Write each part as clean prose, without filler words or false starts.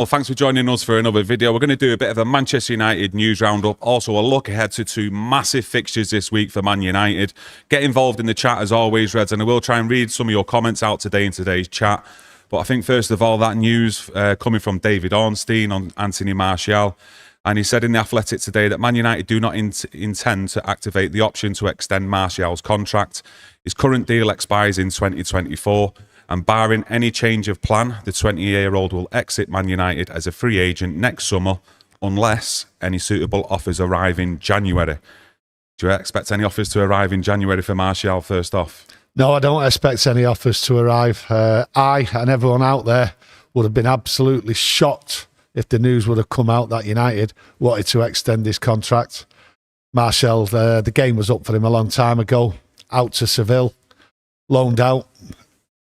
Well, thanks for joining us for another video. We're going to do a bit of a Manchester United news roundup. Also, a look ahead to two massive fixtures this week for Man United. Get involved in the chat as always, Reds, and I will try and read some of your comments out today in today's chat. But I think, first of all, that news coming from David Ornstein on Anthony Martial. And he said in The Athletic today that Man United do not intend to activate the option to extend Martial's contract. His current deal expires in 2024. And barring any change of plan, the 20-year-old will exit Man United as a free agent next summer unless any suitable offers arrive in January. Do you expect any offers to arrive in January for Martial first off? No, I don't expect any offers to arrive. I and everyone out there would have been absolutely shocked if the news would have come out that United wanted to extend his contract. Martial, the game was up for him a long time ago, out to Seville, loaned out.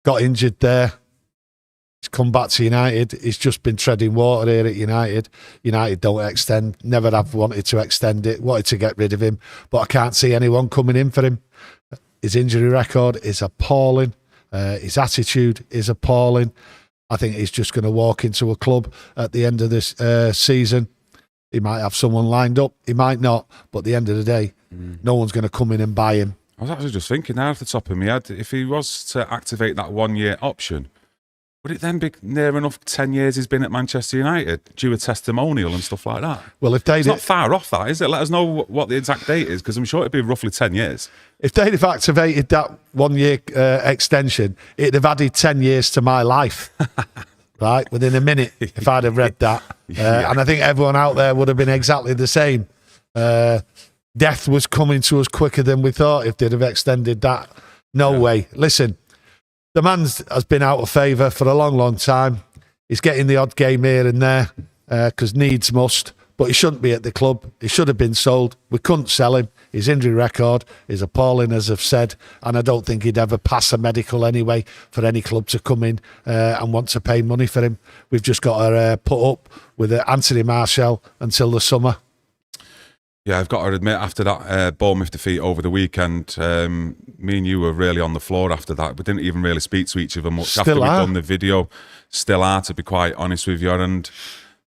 Got injured there. He's come back to United. He's just been treading water here at United. United don't extend, never have wanted to extend it, wanted to get rid of him, but I can't see anyone coming in for him. His injury record is appalling. His attitude is appalling. I think he's just going to walk into a club at the end of this season. He might have someone lined up. He might not, but at the end of the day, no one's going to come in and buy him. I was actually just thinking there off the top of my head, if he was to activate that 1 year option, would it then be near enough 10 years he's been at Manchester United, due a testimonial and stuff like that? Well, if they'd... It's not far off that, is it? Let us know what the exact date is, because I'm sure it'd be roughly 10 years. If they'd have activated that 1 year extension, it'd have added 10 years to my life, right? Within a minute, if I'd have read that. And I think everyone out there would have been exactly the same. Death was coming to us quicker than we thought if they'd have extended that. No way. Listen, the man has been out of favour for a long, long time. He's getting the odd game here and there because needs must, but he shouldn't be at the club. He should have been sold. We couldn't sell him. His injury record is appalling, as I've said, and I don't think he'd ever pass a medical anyway for any club to come in and want to pay money for him. We've just got to put up with Anthony Martial until the summer. Yeah, I've got to admit, after that Bournemouth defeat over the weekend, me and you were really on the floor after that. We didn't even really speak to each other much after we'd done the video. Still are, to be quite honest with you. And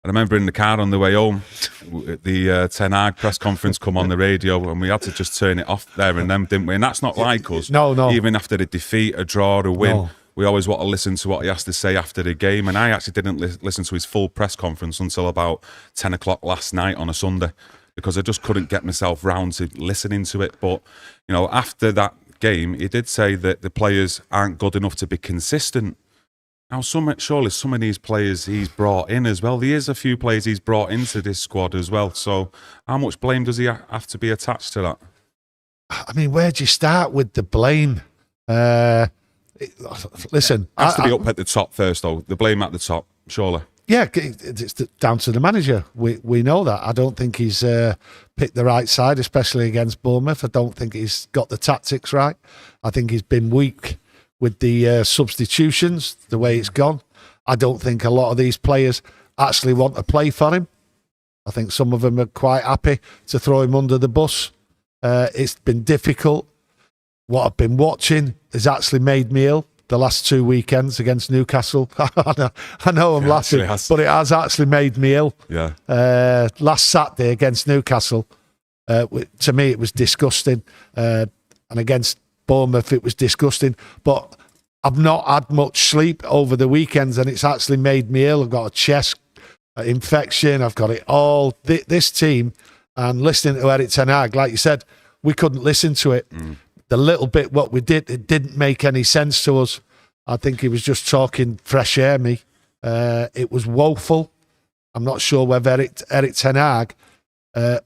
I remember in the car on the way home, the Ten Hag press conference come on the radio, and we had to just turn it off there and then, didn't we? And that's not like us. No. Even after the defeat, a draw, a win, we always want to listen to what he has to say after the game. And I actually didn't listen to his full press conference until about 10 o'clock last night on a Sunday, because I just couldn't get myself round to listening to it. But, you know, after that game, he did say that the players aren't good enough to be consistent. Now, surely some of these players he's brought in as well. There is a few players he's brought into this squad as well. So how much blame does he have to be attached to that? I mean, where do you start with the blame? Listen. It has to be up at the top first, though. The blame at the top, surely. Yeah, it's down to the manager. We know that. I don't think he's picked the right side, especially against Bournemouth. I don't think he's got the tactics right. I think he's been weak with the substitutions, the way it's gone. I don't think a lot of these players actually want to play for him. I think some of them are quite happy to throw him under the bus. It's been difficult. What I've been watching has actually made me ill. The last 2 weekends against Newcastle. I know I'm laughing, but it has actually made me ill. Yeah. Last Saturday against Newcastle, to me it was disgusting. And against Bournemouth it was disgusting. But I've not had much sleep over the weekends and it's actually made me ill. I've got a chest infection. I've got it all. This team, and listening to Erik Ten Hag, like you said, we couldn't listen to it. The little bit what we did, it didn't make any sense to us. I think he was just talking fresh air me. It was woeful. I'm not sure whether Erik Ten Hag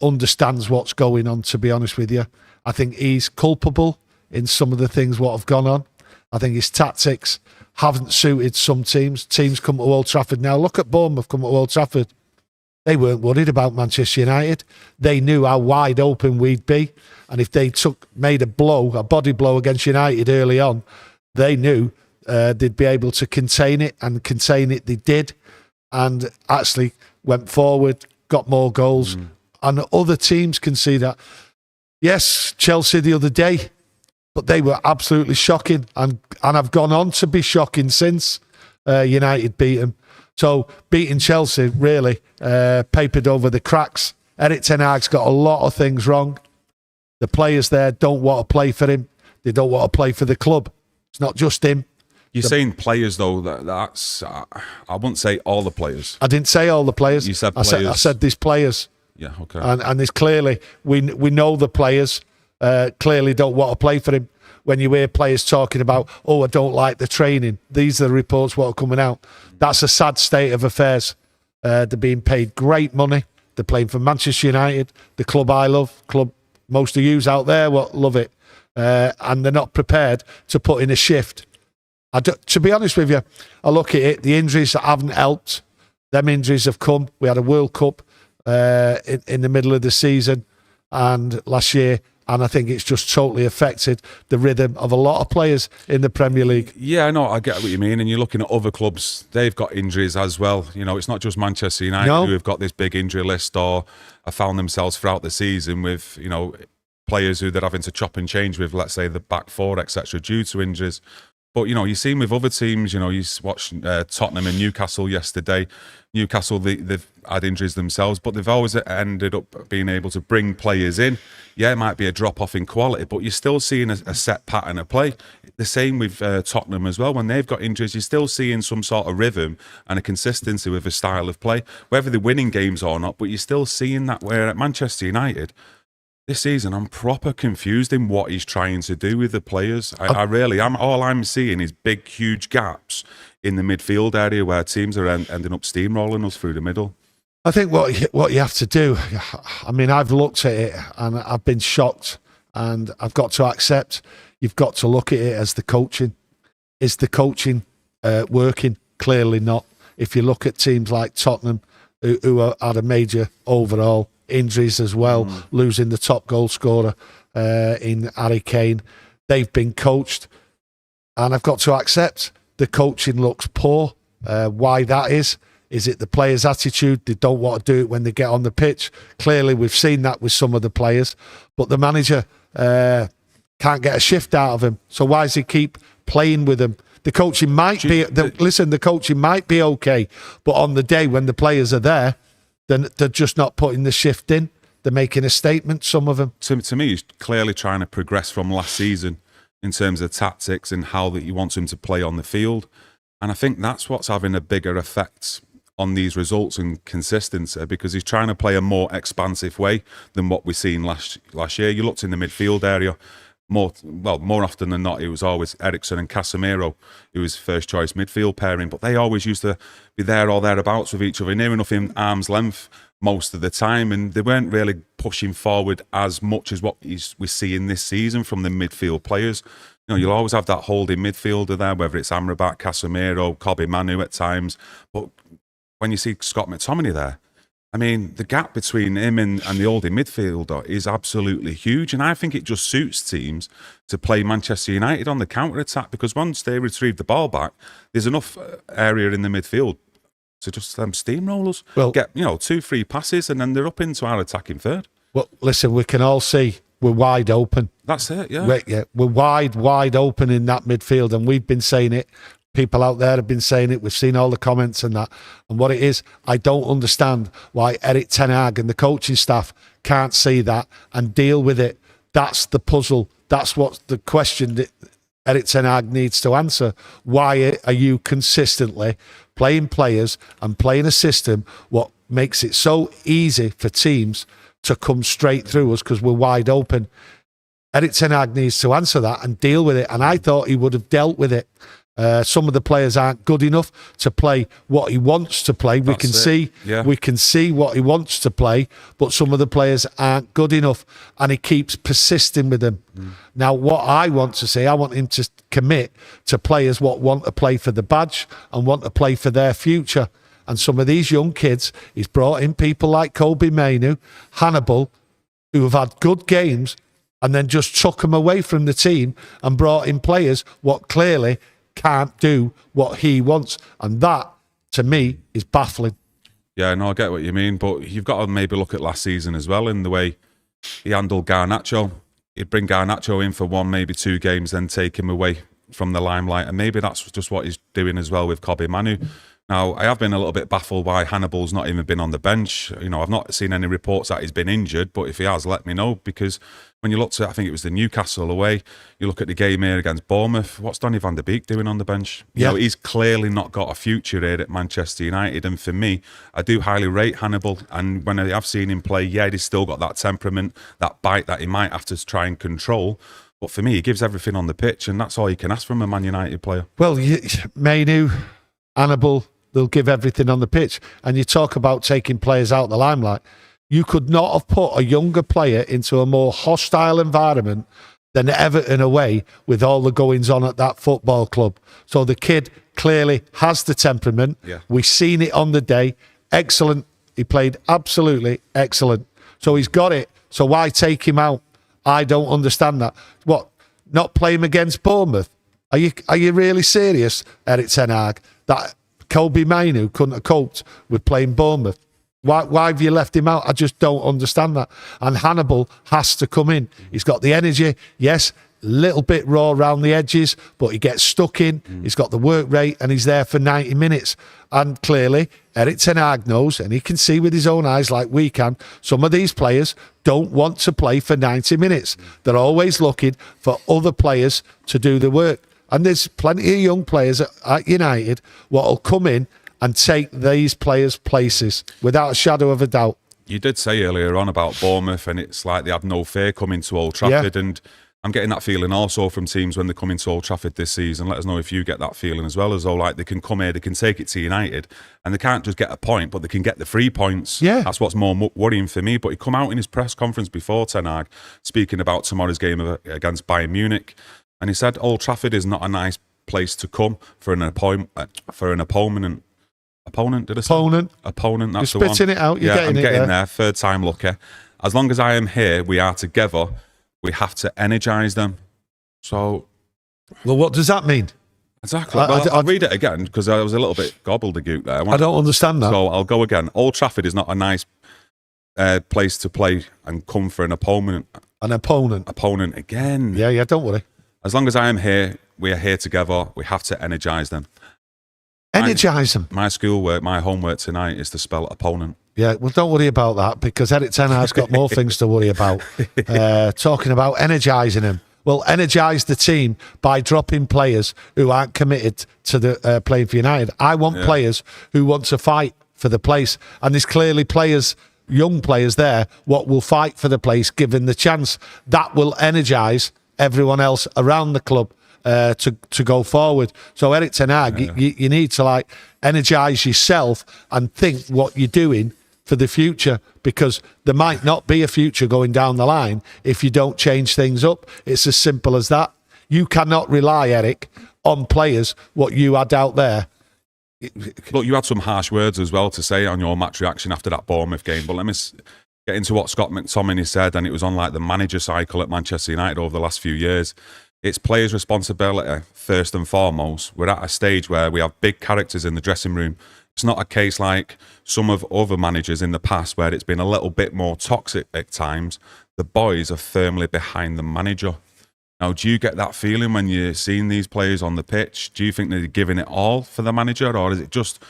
understands what's going on, to be honest with you. I think he's culpable in some of the things what have gone on. I think his tactics haven't suited some teams. Teams come to Old Trafford now. Look at Bournemouth come to Old Trafford. They weren't worried about Manchester United. They knew how wide open we'd be. And if they made a body blow against United early on, they knew they'd be able to contain it, and contain it they did. And actually went forward, got more goals. And other teams can see that. Yes, Chelsea the other day, but they were absolutely shocking. And have gone on to be shocking since United beat them. So beating Chelsea really papered over the cracks. Erik ten Hag's got a lot of things wrong. The players there don't want to play for him. They don't want to play for the club. It's not just him. You're saying players, though. That's I wouldn't say all the players. I didn't say all the players. You said players. I said these players. Yeah, okay. And there's clearly, we know the players clearly don't want to play for him. When you hear players talking about, I don't like the training. These are the reports what are coming out. That's a sad state of affairs. They're being paid great money. They're playing for Manchester United, the club I love, club most of yous out there love it. And they're not prepared to put in a shift. To be honest with you, I look at it, the injuries haven't helped. Them injuries have come. We had a World Cup in the middle of the season and last year, and I think it's just totally affected the rhythm of a lot of players in the Premier League. Yeah, I know, I get what you mean. And you're looking at other clubs, they've got injuries as well. You know, it's not just Manchester United who have got this big injury list or have found themselves throughout the season with, you know, players who they're having to chop and change with, let's say the back four, etc., due to injuries. But, you know, you've seen with other teams, you know, you watched Tottenham and Newcastle yesterday. Newcastle, they've had injuries themselves, but they've always ended up being able to bring players in. Yeah, it might be a drop-off in quality, but you're still seeing a set pattern of play. The same with Tottenham as well. When they've got injuries, you're still seeing some sort of rhythm and a consistency with a style of play, whether they're winning games or not, but you're still seeing that. Where at Manchester United, this season, I'm proper confused in what he's trying to do with the players. I really am. All I'm seeing is big, huge gaps in the midfield area where teams are ending up steamrolling us through the middle. I think what you have to do, I mean, I've looked at it and I've been shocked, and I've got to accept you've got to look at it as the coaching. Is the coaching working? Clearly not. If you look at teams like Tottenham, who had a major overall injuries as well, losing the top goal scorer in Harry Kane. They've been coached, and I've got to accept the coaching looks poor. Why that is it the players' attitude? They don't want to do it when they get on the pitch. Clearly, we've seen that with some of the players, but the manager can't get a shift out of him. So why does he keep playing with them? The coaching might the coaching might be okay, but on the day when the players are there, then they're just not putting the shift in. They're making a statement, some of them. To me, he's clearly trying to progress from last season in terms of tactics and how that he wants him to play on the field. And I think that's what's having a bigger effect on these results and consistency, because he's trying to play a more expansive way than what we've seen last year. You looked in the midfield area, more often than not, it was always Eriksen and Casemiro who was first choice midfield pairing, but they always used to be there or thereabouts with each other, near enough in arm's length most of the time, and they weren't really pushing forward as much as what we're seeing this season from the midfield players. You know, you'll always have that holding midfielder there, whether it's Amrabat, Casemiro, Kobbie Manu at times, but when you see Scott McTominay there, I mean, the gap between him and the holding midfielder is absolutely huge, and I think it just suits teams to play Manchester United on the counter-attack, because once they retrieve the ball back, there's enough area in the midfield to just steamrollers. Well, get 2-3 passes, and then they're up into our attacking third. Well, listen, we can all see we're wide open. That's it, yeah. We're wide open in that midfield, and we've been saying it. People out there have been saying it. We've seen all the comments and that. And what it is, I don't understand why Erik ten Hag and the coaching staff can't see that and deal with it. That's the puzzle. That's what the question that Erik ten Hag needs to answer. Why are you consistently playing players and playing a system what makes it so easy for teams to come straight through us because we're wide open? Erik ten Hag needs to answer that and deal with it. And I thought he would have dealt with it. Some of the players aren't good enough to play what he wants to play. We can see what he wants to play, but some of the players aren't good enough, and he keeps persisting with them. Now, what I want to see, I want him to commit to players what want to play for the badge and want to play for their future. And some of these young kids, he's brought in people like Kobbie Manu, Hannibal, who have had good games, and then just took them away from the team and brought in players what clearly can't do what he wants, and that to me is baffling. Yeah, no, I get what you mean, but you've got to maybe look at last season as well in the way he handled Garnacho. He'd bring Garnacho in for 1, maybe 2 games, then take him away from the limelight, and maybe that's just what he's doing as well with Kobbie Manu. Now, I have been a little bit baffled why Hannibal's not even been on the bench. You know, I've not seen any reports that he's been injured, but if he has, let me know, because when you looked at, I think it was the Newcastle away, you look at the game here against Bournemouth, what's Donny van der Beek doing on the bench? You know, he's clearly not got a future here at Manchester United, and for me, I do highly rate Hannibal, and when I have seen him play, yeah, he's still got that temperament, that bite that he might have to try and control. But for me, he gives everything on the pitch, and that's all you can ask from a Man United player. Well, Mainu, Hannibal, they'll give everything on the pitch. And you talk about taking players out of the limelight. You could not have put a younger player into a more hostile environment than Everton away with all the goings on at that football club. So the kid clearly has the temperament. Yeah. We've seen it on the day. Excellent. He played absolutely excellent. So he's got it. So why take him out? I don't understand that. What? Not play him against Bournemouth? Are you really serious, Erik ten Hag, that Kobe Mainu couldn't have coped with playing Bournemouth? Why have you left him out? I just don't understand that. And Hannibal has to come in. He's got the energy. Yes, little bit raw around the edges, but he gets stuck in. He's got the work rate, and he's there for 90 minutes. And clearly, Erik ten Hag knows, and he can see with his own eyes like we can, some of these players don't want to play for 90 minutes. They're always looking for other players to do the work. And there's plenty of young players at United what will come in and take these players' places without a shadow of a doubt. You did say earlier on about Bournemouth, and it's like they have no fear coming to Old Trafford, and I'm getting that feeling also from teams when they come into Old Trafford this season. Let us know if you get that feeling as well, as though like they can come here, they can take it to United, and they can't just get a point, but they can get the 3 points. Yeah. That's what's more worrying for me. But he come out in his press conference before, Ten Hag, speaking about tomorrow's game against Bayern Munich, and he said Old Trafford is not a nice place to come for an opponent. Opponent, did I say? Opponent, that's the one. You're spitting it out, you're I'm getting there. Third time lucky. As long as I am here, we are together. We have to energise them. So... Well, what does that mean? Exactly. I'll read it again, because I was a little bit gobbledygook there. I don't understand that. So I'll go again. Old Trafford is not a nice place to play and come for an opponent. An opponent. Opponent again. Yeah, don't worry. As long as I am here, we are here together. We have to energise them. Energise them. My schoolwork, my homework tonight is to spell opponent. Yeah, well, don't worry about that, because Erik ten Hag's got more things to worry about. Talking about energising him. Well, energise the team by dropping players who aren't committed to the playing for United. I want players who want to fight for the place, and there's clearly players, young players there, what will fight for the place given the chance. That will energise everyone else around the club to go forward. So Erik ten Hag, you need to like energise yourself and think what you're doing for the future, because there might not be a future going down the line if you don't change things up. It's as simple as that. You cannot rely, Erik, on players what you had out there. Look, you had some harsh words as well to say on your match reaction after that Bournemouth game, but let me get into what Scott McTominay said, and it was on like the manager cycle at Manchester United over the last few years. It's players' responsibility, first and foremost. We're at a stage where we have big characters in the dressing room. It's not a case like some of other managers in the past where it's been a little bit more toxic at times. The boys are firmly behind the manager. Now, do you get that feeling when you're seeing these players on the pitch? Do you think they're giving it all for the manager, or is it just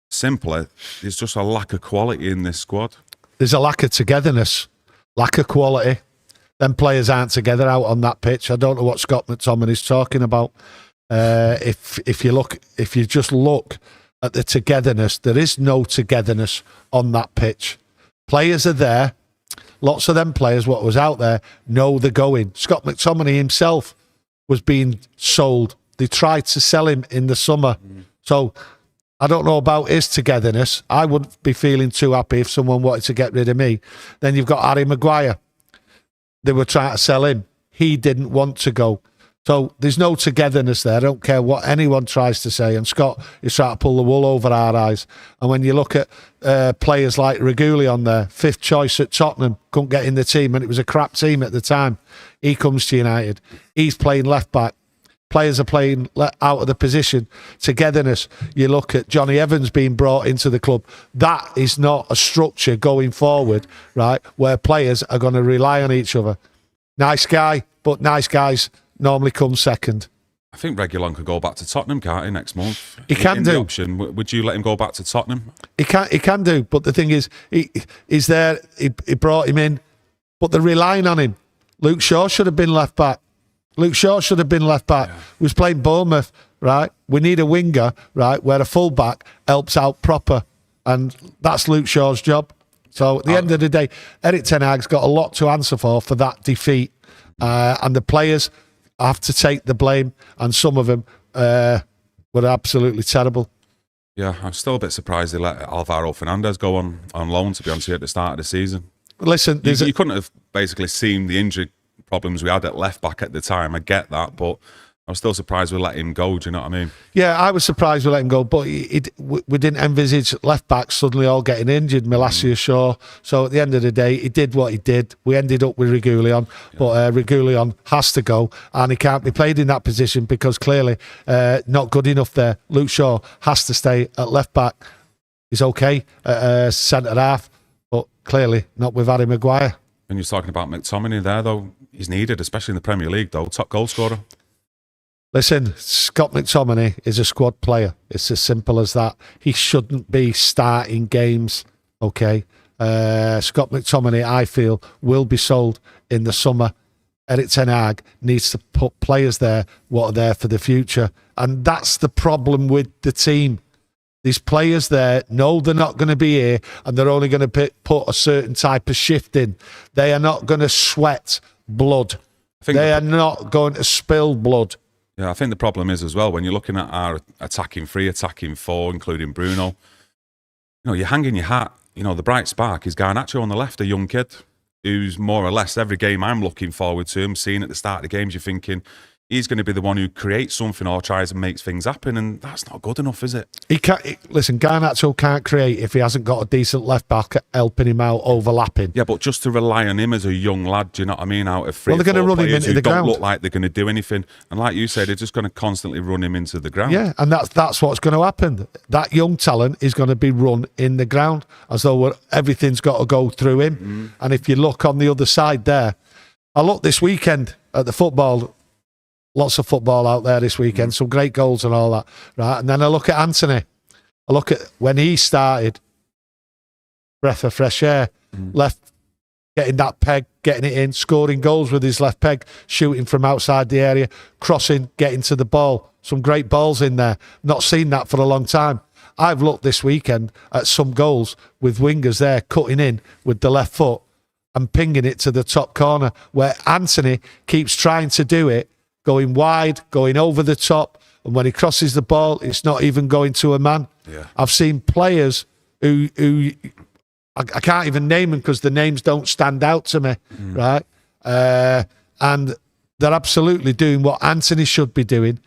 simpler? There's just a lack of quality in this squad. There's a lack of togetherness, lack of quality. Them players aren't together out on that pitch. I don't know what Scott McTominay is talking about. If you just look at the togetherness, there is no togetherness on that pitch. Players are there. Lots of them players, what was out there, know they're going. Scott McTominay himself was being sold. They tried to sell him in the summer. So I don't know about his togetherness. I wouldn't be feeling too happy if someone wanted to get rid of me. Then you've got Harry Maguire. They were trying to sell him. He didn't want to go. So there's no togetherness there. I don't care what anyone tries to say. And Scott is trying to pull the wool over our eyes. And when you look at players like Regulion there, 5th choice at Tottenham, couldn't get in the team, and it was a crap team at the time. He comes to United. He's playing left back. Players are playing out of the position. Togetherness. You look at Johnny Evans being brought into the club. That is not a structure going forward, right, where players are going to rely on each other. Nice guy, but nice guys normally come second. I think Reguilon could go back to Tottenham, can't he, next month? He can do. The option, would you let him go back to Tottenham? He can do, but the thing is, he's there. He brought him in, but they're relying on him. Luke Shaw should have been left back. He was playing Bournemouth, right? We need a winger, right, where a fullback helps out proper, and that's Luke Shaw's job. So at the end of the day, Erik ten Hag's got a lot to answer for that defeat, and the players have to take the blame, and some of them were absolutely terrible. Yeah, I'm still a bit surprised they let Alvaro Fernandez go on loan, to be honest, at the start of the season. Listen, you couldn't have basically seen the injury problems we had at left back at the time. I get that, but I was still surprised we let him go. Do you know what I mean? Yeah, I was surprised we let him go, but we didn't envisage left backs suddenly all getting injured. Malacia, Shaw. So at the end of the day, he did what he did. We ended up with Reguilon, but Reguilon has to go, and he can't be played in that position because clearly not good enough there. Luke Shaw has to stay at left back. He's okay at centre half, but clearly not with Harry Maguire. And you're talking about McTominay there, though. He's needed, especially in the Premier League, though. Top goal scorer. Listen, Scott McTominay is a squad player. It's as simple as that. He shouldn't be starting games, okay? Scott McTominay, I feel, will be sold in the summer. Erik ten Hag needs to put players there what are there for the future. And that's the problem with the team. These players there know they're not going to be here, and they're only going to put a certain type of shift in. They are not going to sweat blood. They are not going to spill blood. Yeah, I think the problem is as well, when you're looking at our attacking three, attacking four, including Bruno, you're hanging your hat. The bright spark is Garnacho on the left, a young kid who's more or less every game I'm looking forward to him. Seeing at the start of the games, you're thinking he's going to be the one who creates something or tries and makes things happen, and that's not good enough, is it? Listen, Garnacho can't create if he hasn't got a decent left back helping him out, overlapping. Yeah, but just to rely on him as a young lad, do you know what I mean? Out of three, they're going to run him into the ground. Don't look like they're going to do anything, and like you said, they're just going to constantly run him into the ground. Yeah, and that's what's going to happen. That young talent is going to be run in the ground as though everything's got to go through him. And if you look on the other side there, I looked this weekend at the football. Lots of football out there this weekend, some great goals and all that, right? And then I look at Anthony. I look at when he started, breath of fresh air, left, getting that peg, getting it in, scoring goals with his left peg, shooting from outside the area, crossing, getting to the ball. Some great balls in there. Not seen that for a long time. I've looked this weekend at some goals with wingers there cutting in with the left foot and pinging it to the top corner, where Anthony keeps trying to do it, going wide, going over the top, and when he crosses the ball, it's not even going to a man. Yeah. I've seen players who I can't even name them because the names don't stand out to me, right? And they're absolutely doing what Anthony should be doing.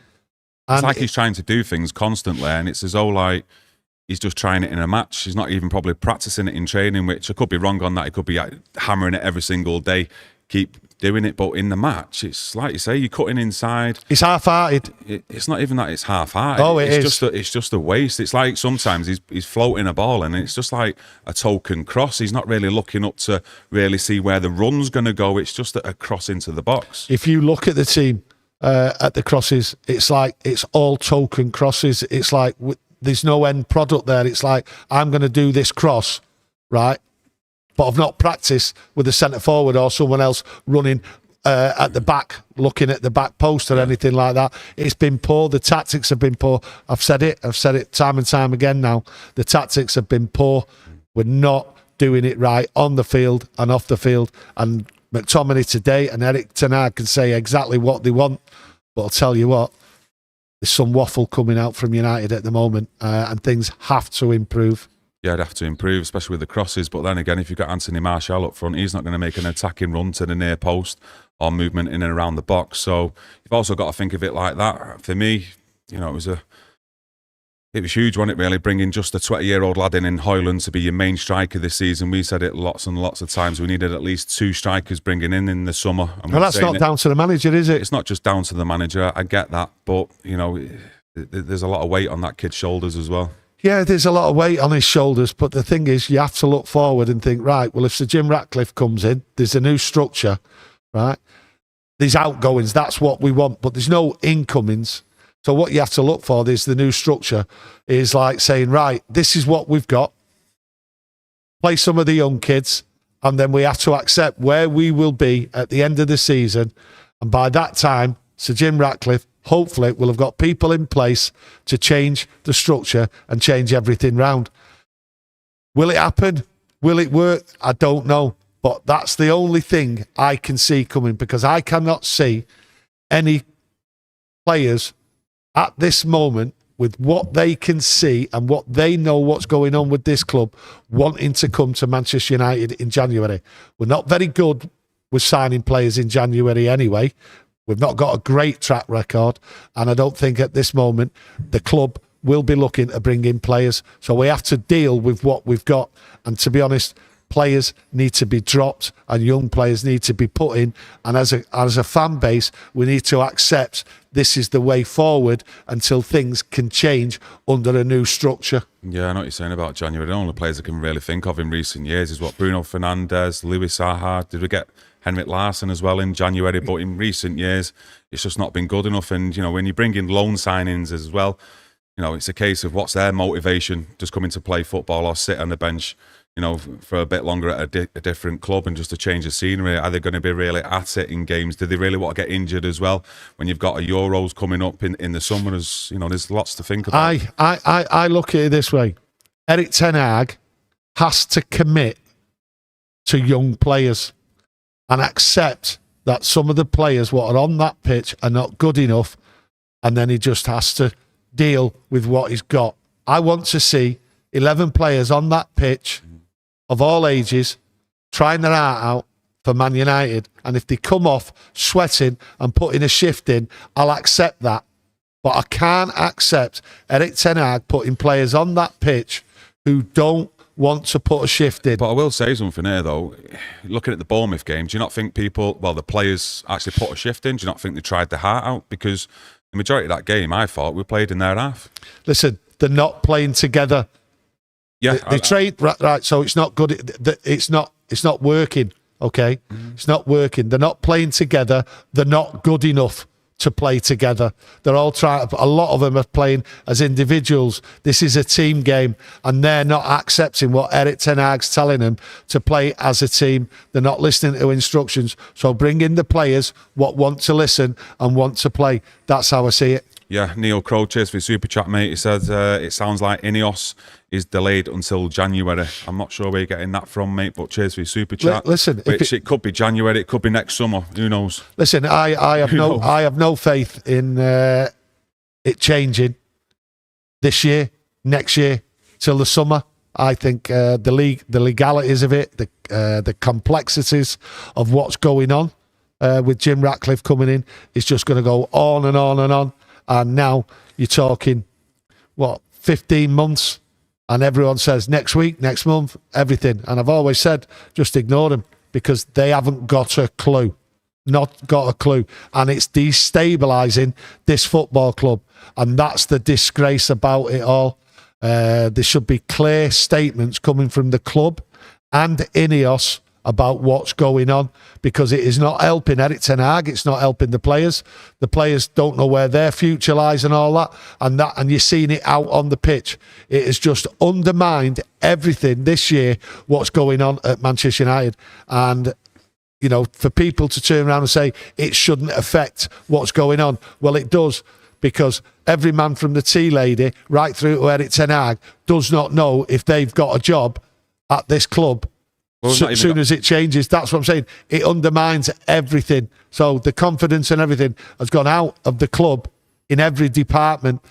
And it's like he's trying to do things constantly, and it's as though like he's just trying it in a match. He's not even probably practicing it in training, which I could be wrong on that. He could be hammering it every single day, keep doing it, but in the match, it's like you say, you're cutting inside. It's half-hearted. It's not even that it's half-hearted. Oh, it's just a waste. It's like sometimes he's floating a ball, and it's just like a token cross. He's not really looking up to really see where the run's going to go. It's just a cross into the box. If you look at the team at the crosses, it's like it's all token crosses. It's like there's no end product there. It's like, I'm going to do this cross, right? But I've not practiced with the centre forward or someone else running at the back, looking at the back post or anything like that. It's been poor. The tactics have been poor. I've said it time and time again now. The tactics have been poor. We're not doing it right on the field and off the field. And McTominay today and Erik ten Hag can say exactly what they want. But I'll tell you what, there's some waffle coming out from United at the moment, and things have to improve. Yeah, I'd have to improve, especially with the crosses. But then again, if you've got Anthony Martial up front, he's not going to make an attacking run to the near post or movement in and around the box. So you've also got to think of it like that. For me, it was huge, wasn't it, really, bringing just a 20-year-old lad in Højlund to be your main striker this season. We said it lots and lots of times. We needed at least 2 strikers bringing in the summer. And well, that's not down to the manager, is it? It's not just down to the manager. I get that. But, there's a lot of weight on that kid's shoulders as well. Yeah, there's a lot of weight on his shoulders, but the thing is, you have to look forward and think, right, well, if Sir Jim Ratcliffe comes in, there's a new structure, right? There's outgoings. That's what we want, but there's no incomings. So what you have to look for is the new structure is like saying, right, this is what we've got. Play some of the young kids, and then we have to accept where we will be at the end of the season. And by that time, Sir Jim Ratcliffe, hopefully, will have got people in place to change the structure and change everything round. Will it happen? Will it work? I don't know. But that's the only thing I can see coming, because I cannot see any players at this moment, with what they can see and what they know what's going on with this club, wanting to come to Manchester United in January. We're not very good with signing players in January anyway. We've not got a great track record, and I don't think at this moment the club will be looking to bring in players. So we have to deal with what we've got. And to be honest, players need to be dropped and young players need to be put in. And as a fan base, we need to accept this is the way forward until things can change under a new structure. Yeah, I know what you're saying about January. The only players I can really think of in recent years is what Bruno Fernandes, Luis Zaha. Did we get Henrik Larsson as well in January? But in recent years, it's just not been good enough. And, you know, when you bring in loan signings as well, you know, it's a case of what's their motivation, just coming to play football or sit on the bench, you know, for a bit longer at a different club and just to change the scenery. Are they going to be really at it in games? Do they really want to get injured as well when you've got a Euros coming up in the summer? As you know, there's lots to think about. I look at it this way. Erik ten Hag has to commit to young players and accept that some of the players what are on that pitch are not good enough, and then he just has to deal with what he's got. I want to see 11 players on that pitch of all ages, trying their heart out for Man United. And if they come off sweating and putting a shift in, I'll accept that. But I can't accept Erik ten Hag putting players on that pitch who don't want to put a shift in. But I will say something here, though. Looking at the Bournemouth game, do you not think the players actually put a shift in? Do you not think they tried their heart out? Because the majority of that game, I thought, we played in their half. Listen, they're not playing together. Yeah, they trade right, so it's not good. It's not working. Okay, It's not working. They're not playing together. They're not good enough to play together. They're all trying. A lot of them are playing as individuals. This is a team game, and they're not accepting what Erik ten Hag's telling them to play as a team. They're not listening to instructions. So bring in the players what want to listen and want to play. That's how I see it. Yeah, Neil Crow, cheers for your super chat, mate. He says it sounds like Ineos is delayed until January. I'm not sure where you're getting that from, mate, but cheers for your super chat. Listen, it could be January, it could be next summer. Who knows? Listen, I have no faith in it changing this year, next year, till the summer. I think the legalities of it, the complexities of what's going on with Jim Ratcliffe coming in is just going to go on and on and on. And now you're talking, 15 months? And everyone says next week, next month, everything. And I've always said, just ignore them because they haven't got a clue. Not got a clue. And it's destabilising this football club. And that's the disgrace about it all. There should be clear statements coming from the club and Ineos about what's going on, because it is not helping Erik ten Hag. It's not helping the players. The players don't know where their future lies and all that, and you're seeing it out on the pitch. It has just undermined everything this year, what's going on at Manchester United. And, you know, for people to turn around and say it shouldn't affect what's going on, well, it does, because every man from the tea lady right through to Erik ten Hag does not know if they've got a job at this club. As soon as it changes, that's what I'm saying. It undermines everything. So the confidence and everything has gone out of the club in every department.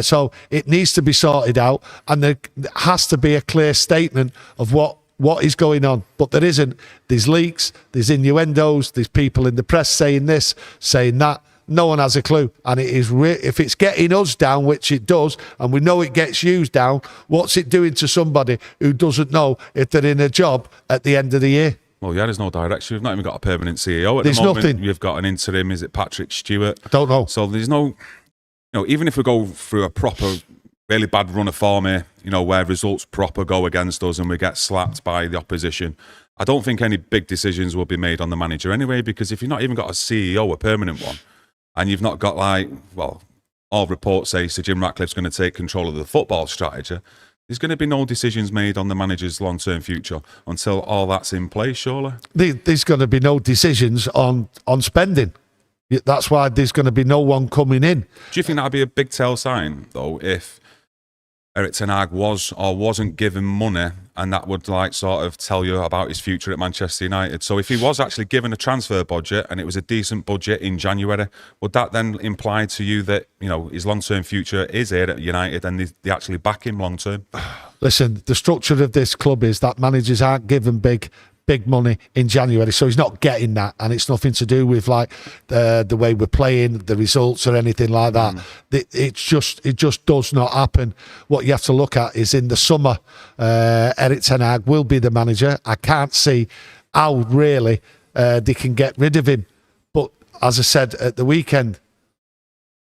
So it needs to be sorted out, and there has to be a clear statement of what is going on. But there isn't. There's leaks, there's innuendos, there's people in the press saying this, saying that. No one has a clue. And it is if it's getting us down, which it does, and we know it gets used down, what's it doing to somebody who doesn't know if they're in a job at the end of the year? Well, yeah, there's no direction. We've not even got a permanent CEO at the moment. There's nothing. You've got an interim. Is it Patrick Stewart? I don't know. So there's no, even if we go through a proper, really bad run of form here, where results proper go against us and we get slapped by the opposition, I don't think any big decisions will be made on the manager anyway, because if you've not even got a CEO, a permanent one, and you've not got all reports say Sir Jim Ratcliffe's going to take control of the football strategy, there's going to be no decisions made on the manager's long-term future until all that's in place, surely. There's going to be no decisions on spending. That's why there's going to be no one coming in. Do you think that would be a big tell sign, though, if Erik ten Hag was or wasn't given money, and that would sort of tell you about his future at Manchester United? So if he was actually given a transfer budget and it was a decent budget in January, would that then imply to you that his long-term future is here at United and they actually back him long-term? Listen, the structure of this club is that managers aren't given big money in January, so he's not getting that, and it's nothing to do with the way we're playing, the results or anything like that. It just does not happen. What you have to look at is in the summer, Erik ten Hag will be the manager. I can't see how really they can get rid of him, but as I said at the weekend,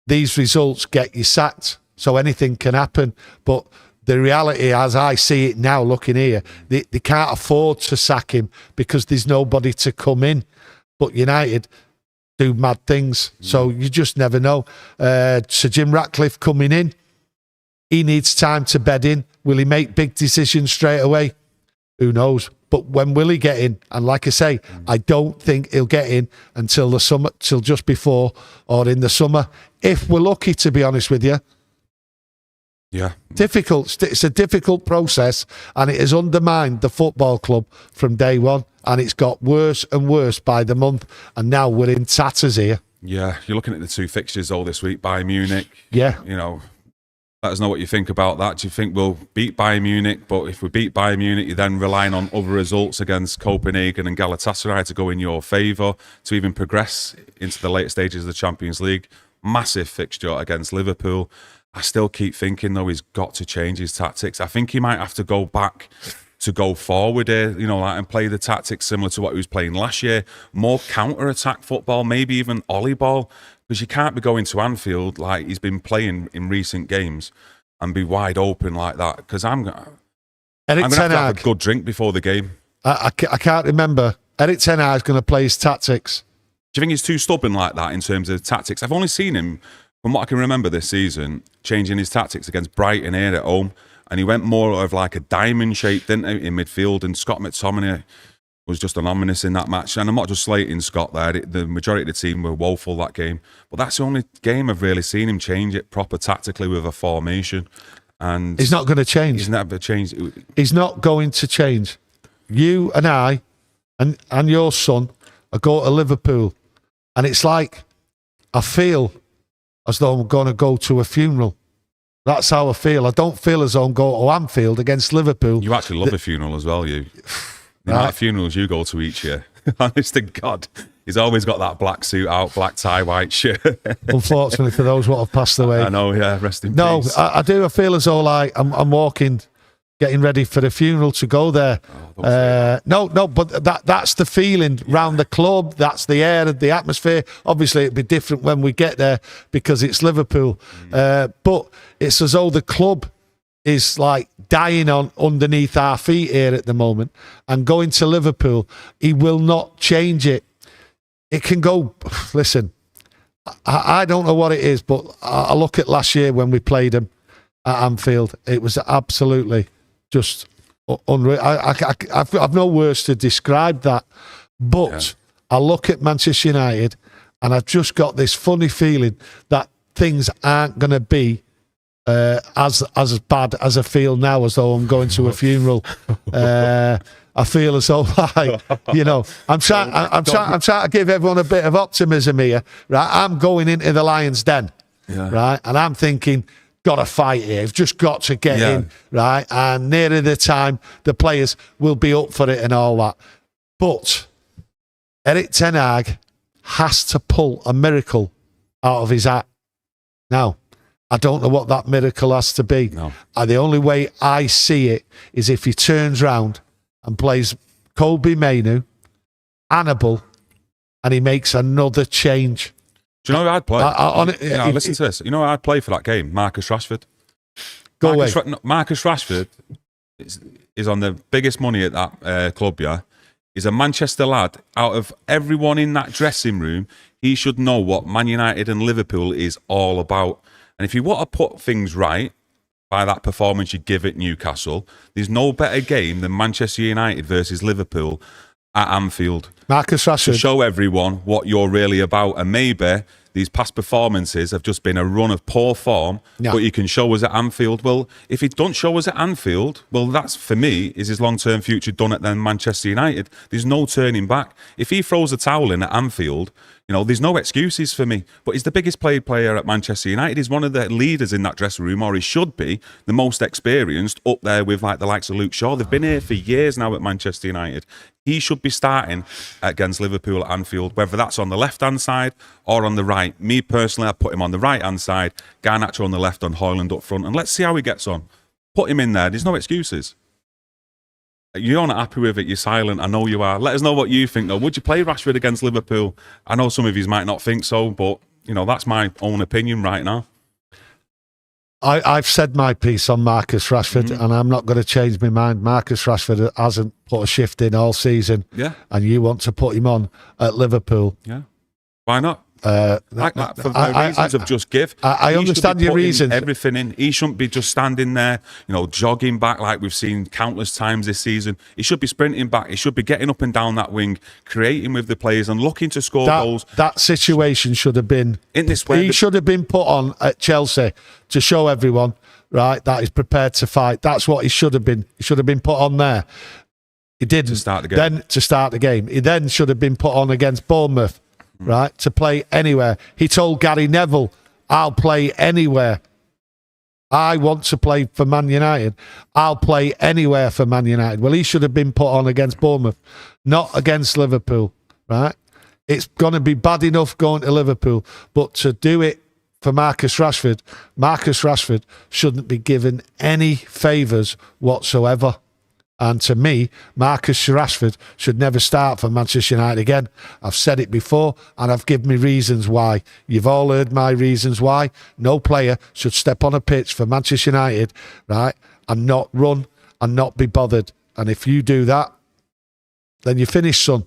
these results get you sacked, so anything can happen. But the reality, as I see it now, looking here, they can't afford to sack him because there's nobody to come in. But United do mad things, so you just never know. Sir Jim Ratcliffe coming in, he needs time to bed in. Will he make big decisions straight away? Who knows? But when will he get in? And like I say, I don't think he'll get in until the summer, till just before or in the summer. If we're lucky, to be honest with you. Yeah. Difficult. It's a difficult process, and it has undermined the football club from day one, and it's got worse and worse by the month, and now we're in tatters here. Yeah, you're looking at the two fixtures all this week, Bayern Munich. Yeah. Let us know what you think about that. Do you think we'll beat Bayern Munich? But if we beat Bayern Munich, you're then relying on other results against Copenhagen and Galatasaray to go in your favour to even progress into the later stages of the Champions League. Massive fixture against Liverpool. I still keep thinking, though, he's got to change his tactics. I think he might have to go back to go forward here, and play the tactics similar to what he was playing last year. More counter-attack football, maybe even ollie ball, because you can't be going to Anfield like he's been playing in recent games and be wide open like that, because I'm going to have a good drink before the game. I can't remember. Erik ten Hag's going to play his tactics. Do you think he's too stubborn like that in terms of tactics? I've only seen him, from what I can remember this season, changing his tactics against Brighton here at home. And he went more of a diamond shape, didn't he, in midfield. And Scott McTominay was just anonymous in that match. And I'm not just slating Scott there. The majority of the team were woeful that game. But that's the only game I've really seen him change it proper tactically with a formation. And he's not going to change. He's never changed. He's not going to change. You and I and your son are going to Liverpool. And it's like, I feel as though I'm going to go to a funeral. That's how I feel. I don't feel as though I'm going to Anfield against Liverpool. You actually love a funeral as well, you. The amount of funerals you go to each year. Honest to God. He's always got that black suit out, black tie, white shirt. Unfortunately for those what have passed away. I know, yeah, rest in peace. No, I do. I feel as though I'm walking, getting ready for the funeral to go there. No, but that's the feeling round the club. That's the air and the atmosphere. Obviously, it'd be different when we get there because it's Liverpool. But it's as though the club is dying on underneath our feet here at the moment. And going to Liverpool, he will not change it. It can go. Listen, I don't know what it is, but I look at last year when we played him at Anfield. It was absolutely just unreal. I've no words to describe that. But I look at Manchester United and I've just got this funny feeling that things aren't going to be as bad as I feel now, as though I'm going to a funeral. I feel as though, I'm trying to give everyone a bit of optimism here, right? I'm going into the Lions' Den, right? And I'm thinking, got to fight here. We've just got to get in, right? And nearer the time, the players will be up for it and all that. But Erik ten Hag has to pull a miracle out of his hat. Now, I don't know what that miracle has to be. No. The only way I see it is if he turns round and plays Kobe Mainoo, Hannibal, and he makes another change. Do you know who I'd play? Listen to this. You know who I'd play for that game? Marcus Rashford. Marcus Rashford is on the biggest money at that club, yeah. He's a Manchester lad. Out of everyone in that dressing room, he should know what Man United and Liverpool is all about. And if you want to put things right by that performance you give at Newcastle, there's no better game than Manchester United versus Liverpool at Anfield. Marcus Rashford. To show everyone what you're really about. And maybe these past performances have just been a run of poor form, but you can show us at Anfield. Well, if he don't show us at Anfield, well, that's, for me, is his long-term future done at then Manchester United. There's no turning back. If he throws a towel in at Anfield, you know, there's no excuses for me. But he's the biggest paid player at Manchester United. He's one of the leaders in that dressing room, or he should be, the most experienced, up there with like the likes of Luke Shaw. They've been here for years now at Manchester United. He should be starting against Liverpool at Anfield, whether that's on the left-hand side or on the right. Me personally, I put him on the right-hand side, Garnacho on the left, on Højlund up front, and let's see how he gets on. Put him in there. There's no excuses. You're not happy with it. You're silent. I know you are. Let us know what you think, though. Would you play Rashford against Liverpool? I know some of you might not think so, but, you know, that's my own opinion right now. I've said my piece on Marcus Rashford, and I'm not going to change my mind. Marcus Rashford hasn't put a shift in all season, and you want to put him on at Liverpool. Yeah. Why not? For the reasons I've just give. I understand your reasons. Everything in. He shouldn't be just standing there, you know, jogging back like we've seen countless times this season. He should be sprinting back. He should be getting up and down that wing, creating with the players and looking to score goals. That situation should have been in this way. He should have been put on at Chelsea to show everyone, right, that he's prepared to fight. That's what he should have been. He should have been put on there. He didn't. To start the game. He then should have been put on against Bournemouth. Right, to play anywhere. He told Gary Neville, I'll play anywhere. I want to play for Man United. I'll play anywhere for Man United. Well, he should have been put on against Bournemouth, not against Liverpool, right? It's going to be bad enough going to Liverpool, but to do it for Marcus Rashford shouldn't be given any favours whatsoever. And to me, Marcus Rashford should never start for Manchester United again. I've said it before, and I've given me reasons why. You've all heard my reasons why. No player should step on a pitch for Manchester United, right, and not run and not be bothered. And if you do that, then you finish, son.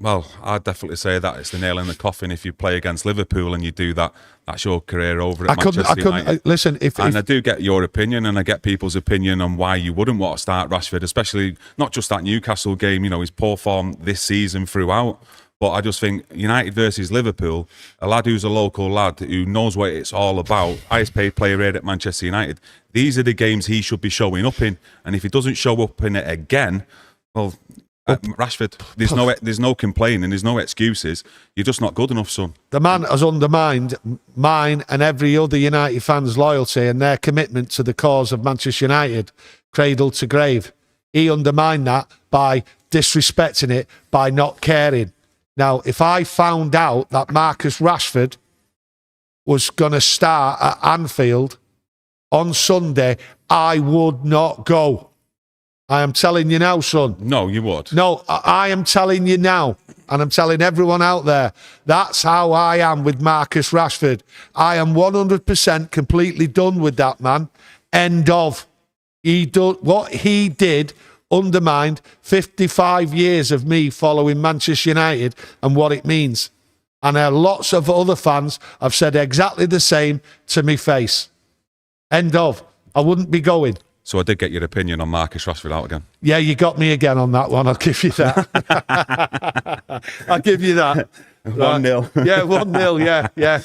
Well, I'd definitely say that it's the nail in the coffin. If you play against Liverpool and you do that, that's your career over at Manchester United. Listen, I do get your opinion, and I get people's opinion on why you wouldn't want to start Rashford, especially not just that Newcastle game, you know, his poor form this season throughout. But I just think United versus Liverpool, a lad who's a local lad who knows what it's all about, highest paid player here at Manchester United, these are the games he should be showing up in. And if he doesn't show up in it again, well, Rashford, there's no complaining, there's no excuses. You're just not good enough, son. The man has undermined mine and every other United fan's loyalty and their commitment to the cause of Manchester United, cradle to grave. He undermined that by disrespecting it, by not caring. Now, if I found out that Marcus Rashford was going to start at Anfield on Sunday, I would not go. I am telling you now, son. No, you would. No, I am telling you now, and I'm telling everyone out there, that's how I am with Marcus Rashford. I am 100% completely done with that man. End of. What he did undermined 55 years of me following Manchester United and what it means. And lots of other fans have said exactly the same to me face. End of. I wouldn't be going. So I did get your opinion on Marcus Rashford out again. Yeah, you got me again on that one. I'll give you that. I'll give you that. 1-0. Yeah, 1-0. Yeah.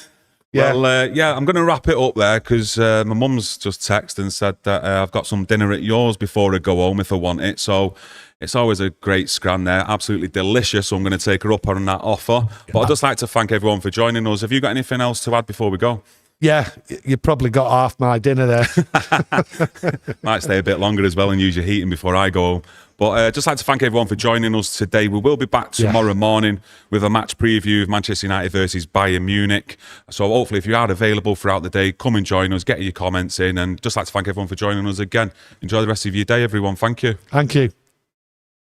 Well, I'm going to wrap it up there because my mum's just texted and said that I've got some dinner at yours before I go home if I want it. So it's always a great scran there. Absolutely delicious. So I'm going to take her up on that offer. But I'd just like to thank everyone for joining us. Have you got anything else to add before we go? Yeah, you probably got half my dinner there. Might stay a bit longer as well and use your heating before I go home. But just like to thank everyone for joining us today. We will be back tomorrow morning with a match preview of Manchester United versus Bayern Munich. So hopefully if you are available throughout the day, come and join us, get your comments in. And just like to thank everyone for joining us again. Enjoy the rest of your day, everyone. Thank you. Thank you.